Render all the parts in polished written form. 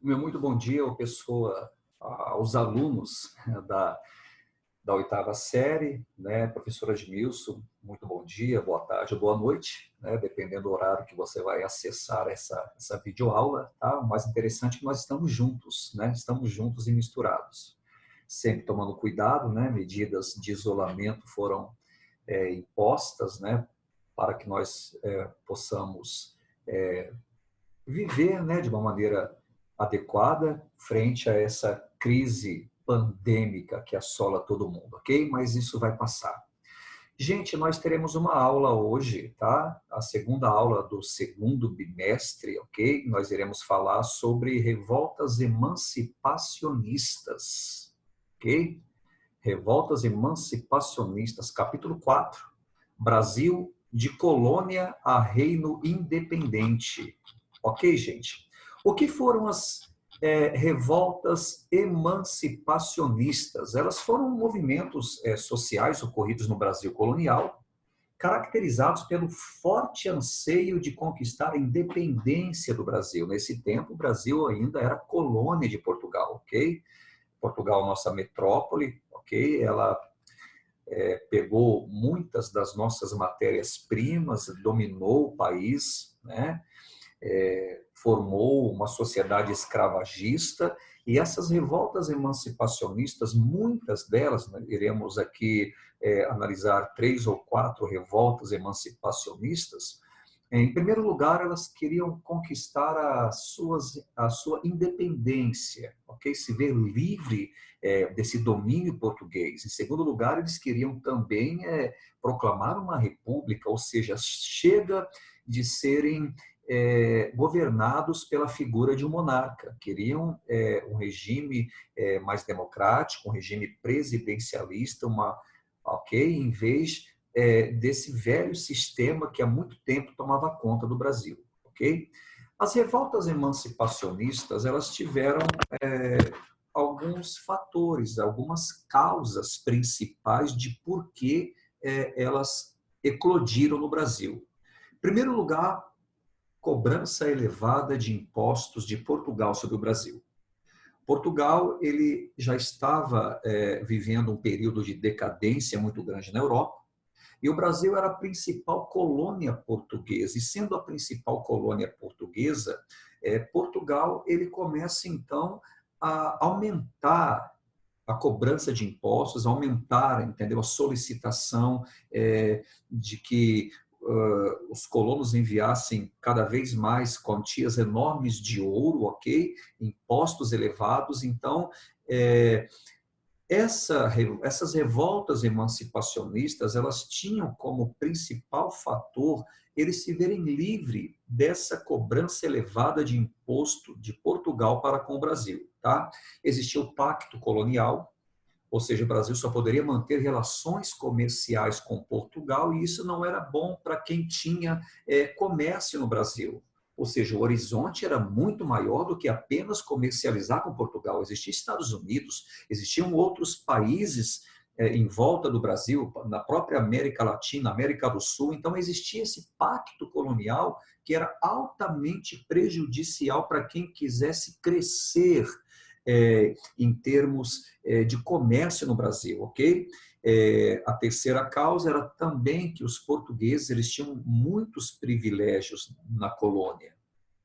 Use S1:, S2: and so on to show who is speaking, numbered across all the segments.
S1: Muito bom dia, aos alunos da, da oitava série, né? Professora Edmilson, muito bom dia, boa tarde, boa noite, né? Dependendo do horário que você vai acessar essa videoaula, tá? O mais interessante é que nós estamos juntos, né? Estamos juntos e misturados. Sempre tomando cuidado, né? Medidas de isolamento foram impostas, né? Para que nós possamos viver, né, de uma maneira adequada frente a essa crise pandêmica que assola todo mundo, ok? Mas isso vai passar. Gente, nós teremos uma aula hoje, tá? A segunda aula do segundo bimestre, ok? Nós iremos falar sobre revoltas emancipacionistas, ok? Revoltas emancipacionistas, capítulo 4. Brasil de colônia a reino independente. Ok, gente? O que foram as revoltas emancipacionistas? Elas foram movimentos sociais ocorridos no Brasil colonial, caracterizados pelo forte anseio de conquistar a independência do Brasil. Nesse tempo, o Brasil ainda era colônia de Portugal, ok? Portugal, nossa metrópole, ok? Ela pegou muitas das nossas matérias-primas, dominou o país, né? Formou uma sociedade escravagista, e essas revoltas emancipacionistas, muitas delas, né, iremos aqui analisar 3 ou 4 revoltas emancipacionistas. Em primeiro lugar, elas queriam conquistar a sua independência, ok? Se ver livre desse domínio português. Em segundo lugar, eles queriam também proclamar uma república, ou seja, chega de serem governados pela figura de um monarca. Queriam um regime mais democrático, um regime presidencialista, ok? Em vez desse velho sistema que há muito tempo tomava conta do Brasil, ok? As revoltas emancipacionistas, elas tiveram alguns fatores, algumas causas principais de por que elas eclodiram no Brasil. Em primeiro lugar, cobrança elevada de impostos de Portugal sobre o Brasil. Portugal ele já estava vivendo um período de decadência muito grande na Europa, e o Brasil era a principal colônia portuguesa. E sendo a principal colônia portuguesa, Portugal ele começa então a aumentar a cobrança de impostos, aumentar, entendeu, a solicitação de que os colonos enviassem cada vez mais quantias enormes de ouro, ok? Impostos elevados. Então, essas revoltas emancipacionistas, elas tinham como principal fator eles se verem livre dessa cobrança elevada de imposto de Portugal para com o Brasil, tá? Existia o pacto colonial, ou seja, o Brasil só poderia manter relações comerciais com Portugal, e isso não era bom para quem tinha comércio no Brasil. Ou seja, o horizonte era muito maior do que apenas comercializar com Portugal. Existiam Estados Unidos, existiam outros países em volta do Brasil, na própria América Latina, América do Sul. Então, existia esse pacto colonial que era altamente prejudicial para quem quisesse crescer em termos de comércio no Brasil, ok? A terceira causa era também que os portugueses eles tinham muitos privilégios na colônia,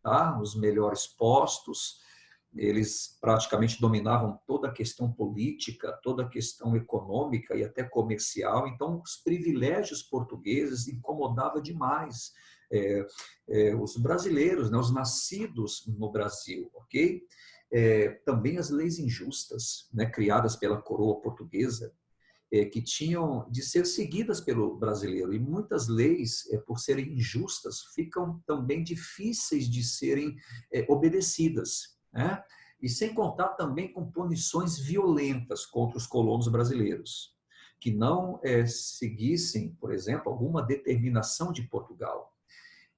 S1: tá? Os melhores postos, eles praticamente dominavam toda a questão política, toda a questão econômica e até comercial. Então, os privilégios portugueses incomodavam demais os brasileiros, né, os nascidos no Brasil, ok? Também as leis injustas, né, criadas pela coroa portuguesa, que tinham de ser seguidas pelo brasileiro. E muitas leis, por serem injustas, ficam também difíceis de serem obedecidas, né? E sem contar também com punições violentas contra os colonos brasileiros, que não seguissem, por exemplo, alguma determinação de Portugal.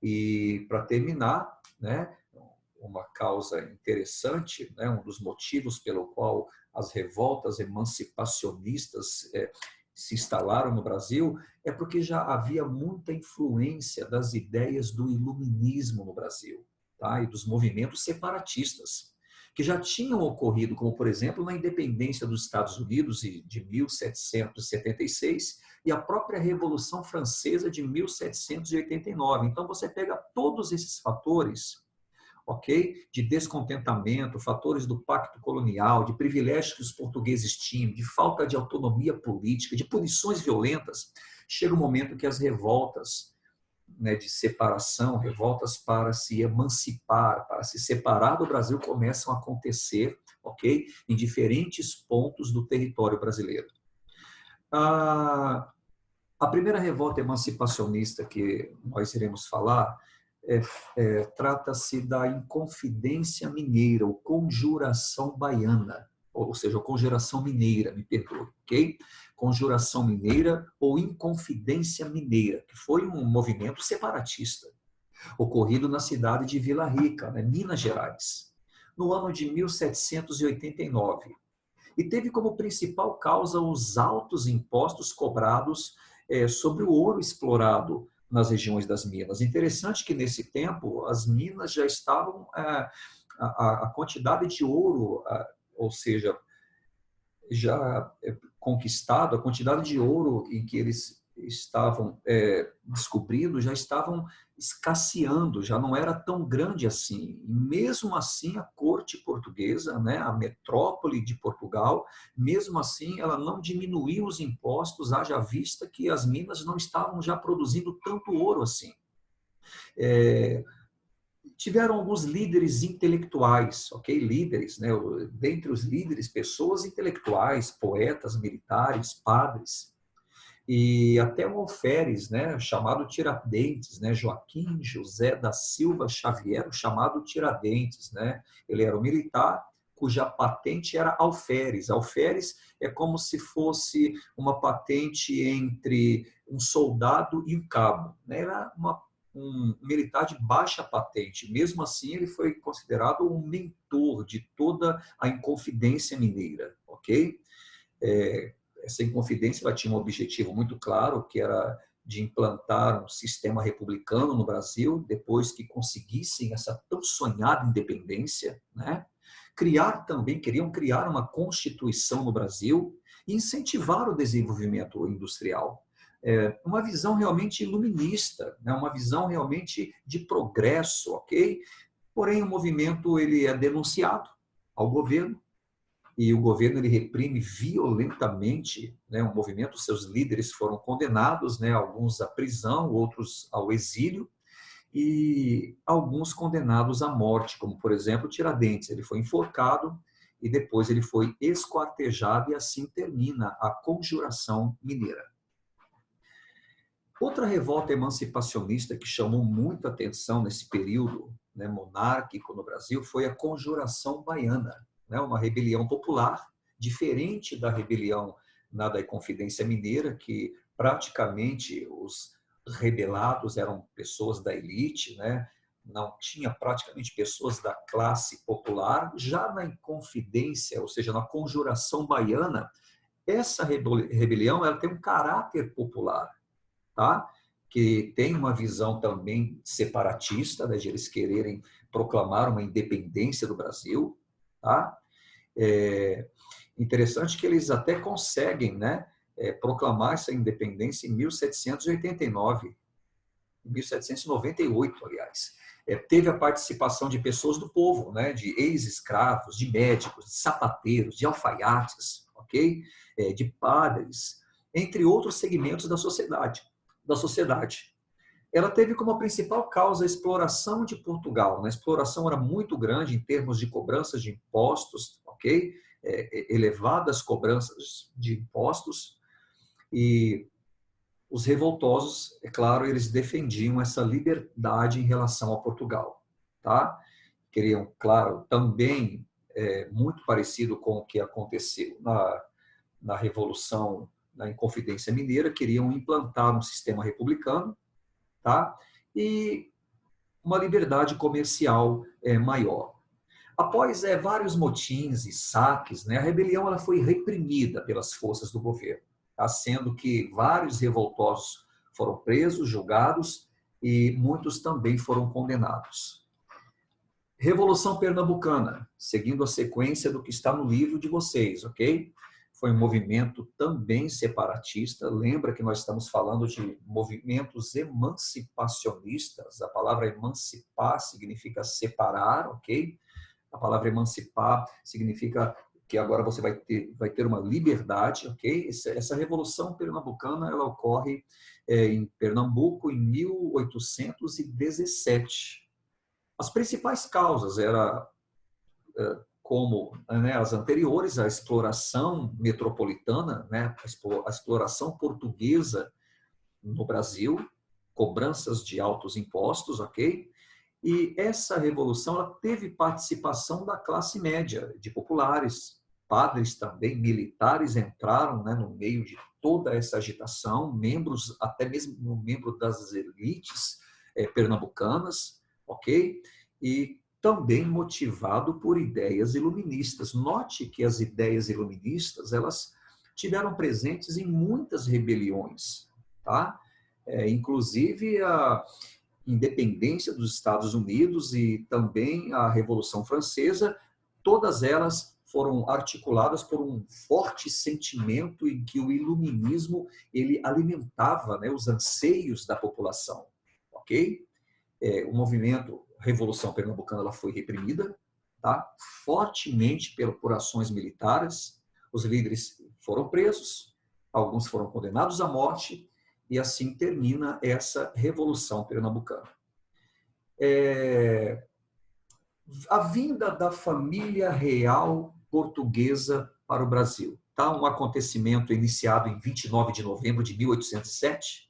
S1: E, para terminar, né, uma causa interessante, né, um dos motivos pelo qual as revoltas emancipacionistas se instalaram no Brasil, é porque já havia muita influência das ideias do iluminismo no Brasil, tá? E dos movimentos separatistas, que já tinham ocorrido, como, por exemplo, na independência dos Estados Unidos de 1776 e a própria Revolução Francesa de 1789. Então, você pega todos esses fatores, ok? De descontentamento, fatores do pacto colonial, de privilégios que os portugueses tinham, de falta de autonomia política, de punições violentas. Chega um momento que as revoltas, né, de separação, revoltas para se emancipar, para se separar do Brasil, começam a acontecer, ok? Em diferentes pontos do território brasileiro. A primeira revolta emancipacionista que nós iremos falar trata-se da Inconfidência Mineira, ou Conjuração Baiana, ou seja, Conjuração Mineira, me perdoe, ok? Conjuração Mineira ou Inconfidência Mineira, que foi um movimento separatista, ocorrido na cidade de Vila Rica, né, Minas Gerais, no ano de 1789. E teve como principal causa os altos impostos cobrados sobre o ouro explorado nas regiões das minas. Interessante que, nesse tempo, as minas já estavam, a quantidade de ouro, ou seja, já conquistado, a quantidade de ouro em que eles estavam descobrindo já estavam escasseando, já não era tão grande assim. E mesmo assim, a corte portuguesa, né, a metrópole de Portugal, mesmo assim, ela não diminuiu os impostos, haja vista que as minas não estavam já produzindo tanto ouro assim. Tiveram alguns líderes intelectuais, ok? Líderes, né? Dentre os líderes, pessoas intelectuais, poetas, militares, padres, e até um alferes, né, chamado Tiradentes, né, Joaquim José da Silva Xavier, chamado Tiradentes, né, ele era um militar cuja patente era alferes. Alferes é como se fosse uma patente entre um soldado e um cabo, né, era um militar de baixa patente. Mesmo assim, ele foi considerado um mentor de toda a Inconfidência Mineira, ok? Essa Inconfidência ela tinha um objetivo muito claro, que era de implantar um sistema republicano no Brasil, depois que conseguissem essa tão sonhada independência, né? Queriam criar uma constituição no Brasil e incentivar o desenvolvimento industrial. Uma visão realmente iluminista, né? Uma visão realmente de progresso, ok? Porém, o movimento ele é denunciado ao governo, e o governo ele reprime violentamente, né, o movimento, seus líderes foram condenados, né, alguns à prisão, outros ao exílio, e alguns condenados à morte, como, por exemplo, Tiradentes. Ele foi enforcado e depois ele foi esquartejado, e assim termina a Conjuração Mineira. Outra revolta emancipacionista que chamou muita atenção nesse período, né, monárquico no Brasil foi a Conjuração Baiana, né, uma rebelião popular, diferente da rebelião da Inconfidência Mineira, que praticamente os rebelados eram pessoas da elite, né, não tinha praticamente pessoas da classe popular. Já na Inconfidência, ou seja, na Conjuração Baiana, essa rebelião ela tem um caráter popular, tá? Que tem uma visão também separatista, né, de eles quererem proclamar uma independência do Brasil, tá? Interessante que eles até conseguem, né, proclamar essa independência em 1789, 1798, aliás. Teve a participação de pessoas do povo, né, de ex-escravos, de médicos, de sapateiros, de alfaiates, ok? De padres, entre outros segmentos da sociedade. Ela teve como principal causa a exploração de Portugal. A exploração era muito grande em termos de cobranças de impostos, ok? Elevadas cobranças de impostos, e os revoltosos, é claro, eles defendiam essa liberdade em relação a Portugal, tá? Queriam, claro, também, muito parecido com o que aconteceu na Revolução, na Inconfidência Mineira, queriam implantar um sistema republicano, tá? E uma liberdade comercial maior. Após vários motins e saques, né, a rebelião ela foi reprimida pelas forças do governo, tá? Sendo que vários revoltosos foram presos, julgados, e muitos também foram condenados. Revolução Pernambucana, seguindo a sequência do que está no livro de vocês, ok? Foi um movimento também separatista. Lembra que nós estamos falando de movimentos emancipacionistas. A palavra emancipar significa separar, ok? A palavra emancipar significa que agora você vai ter uma liberdade, ok? Essa Revolução Pernambucana, ela ocorre em Pernambuco em 1817. As principais causas eram, como, né, as anteriores, a exploração metropolitana, né, a exploração portuguesa no Brasil, cobranças de altos impostos, ok? E essa revolução ela teve participação da classe média, de populares, padres também, militares entraram, né, no meio de toda essa agitação, membros, até mesmo membros das elites pernambucanas, ok? E também motivado por ideias iluministas. Note que as ideias iluministas, elas tiveram presentes em muitas rebeliões, tá? Inclusive a independência dos Estados Unidos e também a Revolução Francesa, todas elas foram articuladas por um forte sentimento em que o iluminismo ele alimentava, né, os anseios da população, ok? O movimento Revolução Pernambucana ela foi reprimida, tá? Fortemente por ações militares. Os líderes foram presos, alguns foram condenados à morte, e assim termina essa Revolução Pernambucana. A vinda da família real portuguesa para o Brasil. Tá? Um acontecimento iniciado em 29 de novembro de 1807,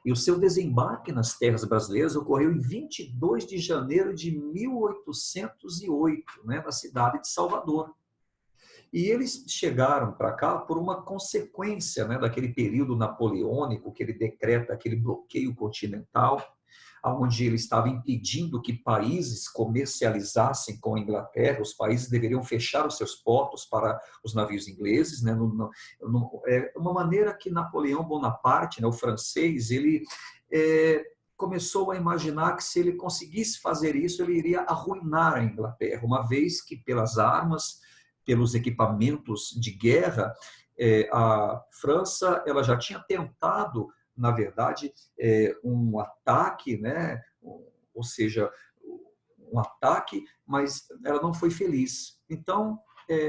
S1: e o seu desembarque nas terras brasileiras ocorreu em 22 de janeiro de 1808, né, na cidade de Salvador. E eles chegaram para cá por uma consequência, né, daquele período napoleônico que ele decreta aquele bloqueio continental, onde ele estava impedindo que países comercializassem com a Inglaterra. Os países deveriam fechar os seus portos para os navios ingleses, né? É uma maneira que Napoleão Bonaparte, né, o francês, ele começou a imaginar que se ele conseguisse fazer isso, ele iria arruinar a Inglaterra, uma vez que pelas armas, pelos equipamentos de guerra, a França ela já tinha tentado, na verdade, um ataque, né? Ou seja, um ataque, mas ela não foi feliz. Então,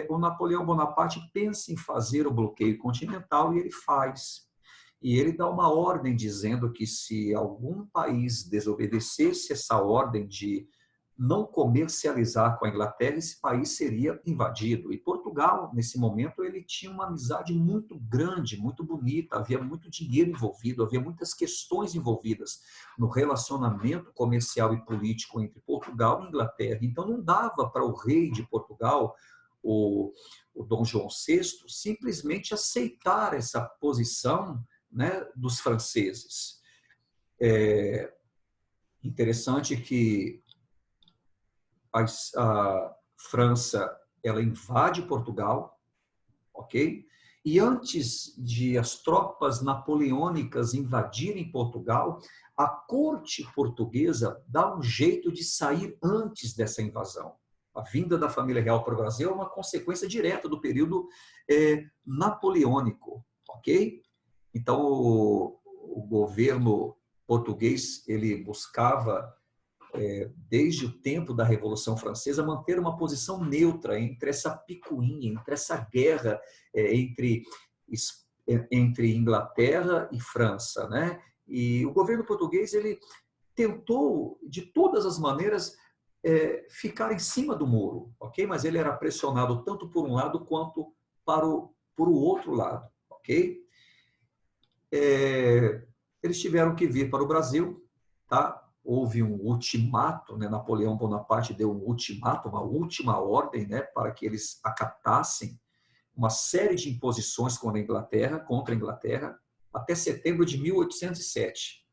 S1: o Napoleão Bonaparte pensa em fazer o bloqueio continental e ele faz. E ele dá uma ordem dizendo que se algum país desobedecesse essa ordem de não comercializar com a Inglaterra, esse país seria invadido. E Portugal, nesse momento, ele tinha uma amizade muito grande, muito bonita, havia muito dinheiro envolvido, havia muitas questões envolvidas no relacionamento comercial e político entre Portugal e Inglaterra. Então, não dava para o rei de Portugal, o Dom João VI, simplesmente aceitar essa posição, né, dos franceses. Interessante que a França ela invade Portugal, ok? E antes de as tropas napoleônicas invadirem Portugal, a corte portuguesa dá um jeito de sair antes dessa invasão. A vinda da família real para o Brasil é uma consequência direta do período napoleônico, ok? Então, o governo português ele buscava desde o tempo da Revolução Francesa, manter uma posição neutra entre essa picuinha, entre essa guerra entre Inglaterra e França, né? E o governo português ele tentou, de todas as maneiras, ficar em cima do muro, ok? Mas ele era pressionado tanto por um lado quanto por o outro lado, ok? Eles tiveram que vir para o Brasil, tá? Houve um ultimato, né? Napoleão Bonaparte deu um ultimato, uma última ordem, né? Para que eles acatassem uma série de imposições contra a Inglaterra, até setembro de 1807.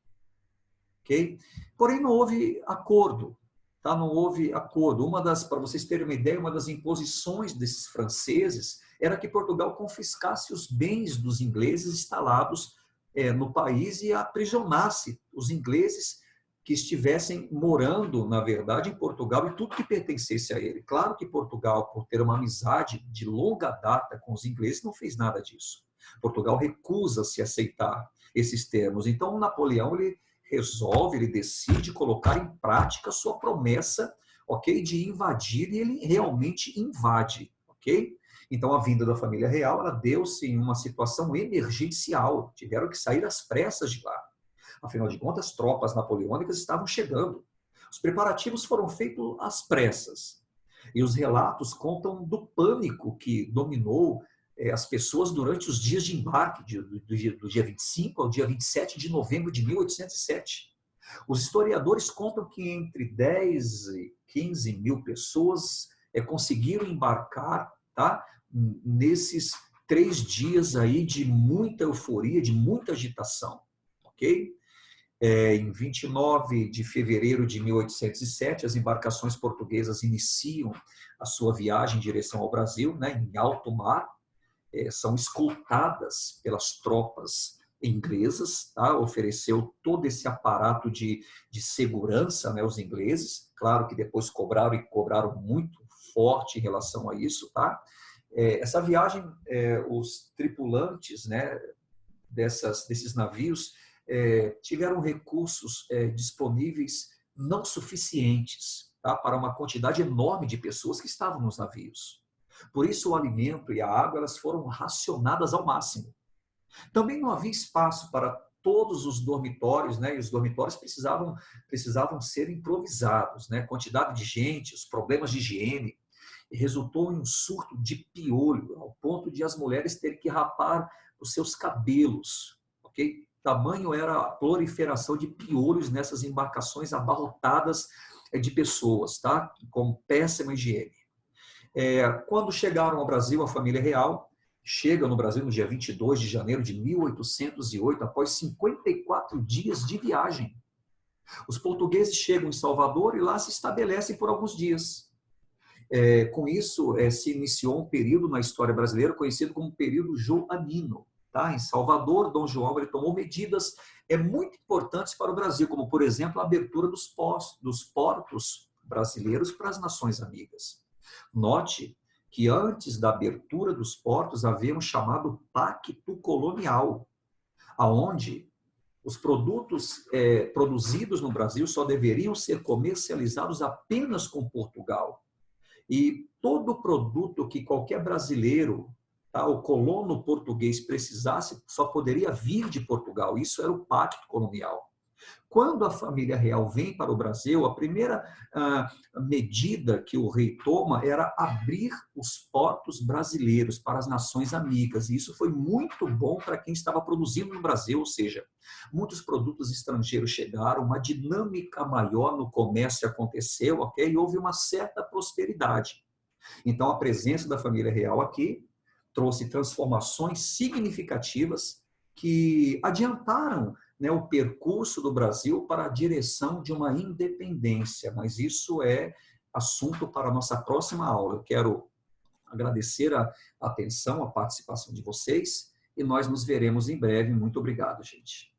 S1: Okay? Porém, não houve acordo. Tá? Não houve acordo. Para vocês terem uma ideia, uma das imposições desses franceses era que Portugal confiscasse os bens dos ingleses instalados no país e aprisionasse os ingleses que estivessem morando, na verdade, em Portugal e tudo que pertencesse a ele. Claro que Portugal, por ter uma amizade de longa data com os ingleses, não fez nada disso. Portugal recusa-se a aceitar esses termos. Então, Napoleão, ele decide colocar em prática a sua promessa, ok, de invadir, e ele realmente invade, ok? Então, a vinda da família real, ela deu-se em uma situação emergencial. Tiveram que sair às pressas de lá. Afinal de contas, as tropas napoleônicas estavam chegando. Os preparativos foram feitos às pressas. E os relatos contam do pânico que dominou as pessoas durante os dias de embarque, do dia 25 ao dia 27 de novembro de 1807. Os historiadores contam que entre 10 e 15 mil pessoas conseguiram embarcar, tá, nesses 3 dias aí de muita euforia, de muita agitação. Ok? Em 29 de fevereiro de 1807, as embarcações portuguesas iniciam a sua viagem em direção ao Brasil, né, em alto mar, são escoltadas pelas tropas inglesas, tá? Ofereceu todo esse aparato de segurança, né, os ingleses, claro que depois cobraram e cobraram muito forte em relação a isso, tá? Essa viagem, os tripulantes, né, desses navios tiveram recursos disponíveis não suficientes, tá, para uma quantidade enorme de pessoas que estavam nos navios. Por isso, o alimento e a água elas foram racionadas ao máximo. Também não havia espaço para todos os dormitórios, né? E os dormitórios precisavam ser improvisados, né? Quantidade de gente, os problemas de higiene, resultou em um surto de piolho, ao ponto de as mulheres terem que rapar os seus cabelos, ok? Tamanho era a proliferação de piolhos nessas embarcações abarrotadas de pessoas, tá? Com péssima higiene. Quando chegaram ao Brasil, a família real chega no Brasil no dia 22 de janeiro de 1808, após 54 dias de viagem. Os portugueses chegam em Salvador e lá se estabelecem por alguns dias. Com isso, se iniciou um período na história brasileira conhecido como período joanino. Tá? Em Salvador, Dom João ele tomou medidas muito importantes para o Brasil, como, por exemplo, a abertura dos portos brasileiros para as nações amigas. Note que antes da abertura dos portos havia um chamado Pacto Colonial, aonde os produtos produzidos no Brasil só deveriam ser comercializados apenas com Portugal. E todo produto que qualquer brasileiro, tá, o colono português precisasse, só poderia vir de Portugal. Isso era o Pacto Colonial. Quando a família real vem para o Brasil, a primeira medida que o rei toma era abrir os portos brasileiros para as nações amigas. E isso foi muito bom para quem estava produzindo no Brasil, ou seja, muitos produtos estrangeiros chegaram, uma dinâmica maior no comércio aconteceu, ok? E houve uma certa prosperidade. Então, a presença da família real aqui trouxe transformações significativas que adiantaram, né, o percurso do Brasil para a direção de uma independência, mas isso é assunto para a nossa próxima aula. Eu quero agradecer a atenção, a participação de vocês e nós nos veremos em breve. Muito obrigado, gente.